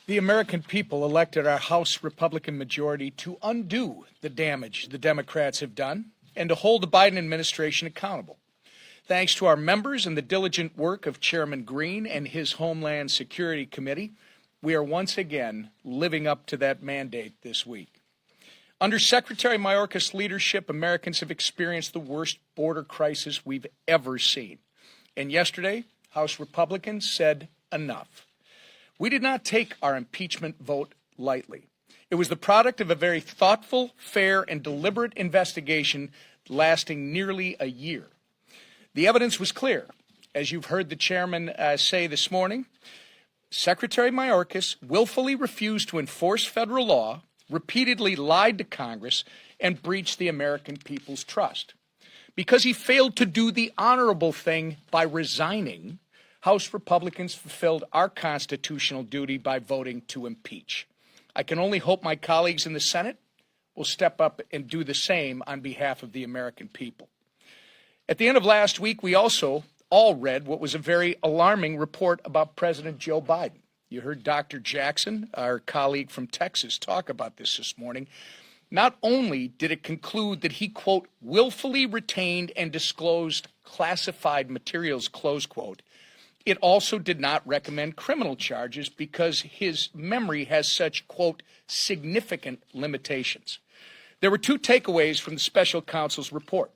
The American people elected our House Republican majority to undo the damage the Democrats have done and to hold the Biden administration accountable. Thanks to our members and the diligent work of Chairman Green and his Homeland Security Committee, we are once again living up to that mandate this week. Under Secretary Mayorkas' leadership, Americans have experienced the worst border crisis we've ever seen. And yesterday, House Republicans said enough. We did not take our impeachment vote lightly. It was the product of a very thoughtful, fair, and deliberate investigation lasting nearly a year. The evidence was clear. As you've heard the chairman say this morning, Secretary Mayorkas willfully refused to enforce federal law, repeatedly lied to Congress, and breached the American people's trust. Because he failed to do the honorable thing by resigning, House Republicans fulfilled our constitutional duty by voting to impeach. I can only hope my colleagues in the Senate will step up and do the same on behalf of the American people. At the end of last week, we also all read what was a very alarming report about President Joe Biden. You heard Dr. Jackson, our colleague from Texas, talk about this morning. Not only did it conclude that he, quote, willfully retained and disclosed classified materials, close quote, it also did not recommend criminal charges because his memory has such, quote, significant limitations. There were two takeaways from the special counsel's report.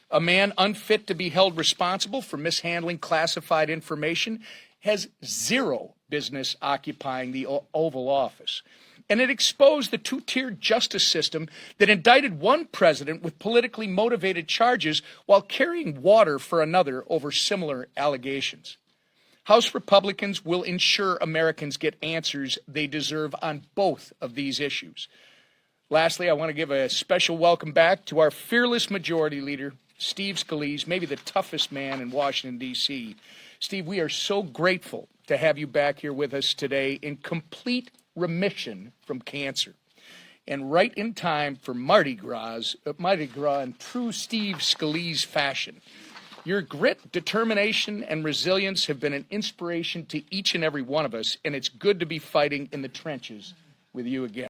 A man unfit to be held responsible for mishandling classified information has zero business occupying the Oval Office. And it exposed the two-tiered justice system that indicted one president with politically motivated charges while carrying water for another over similar allegations. House Republicans will ensure Americans get answers they deserve on both of these issues. Lastly, I want to give a special welcome back to our fearless majority leader, Steve Scalise, maybe the toughest man in Washington, D.C. Steve, we are so grateful to have you back here with us today in complete remission from cancer. And right in time for Mardi Gras in true Steve Scalise fashion. Your grit, determination, and resilience have been an inspiration to each and every one of us, and it's good to be fighting in the trenches with you again.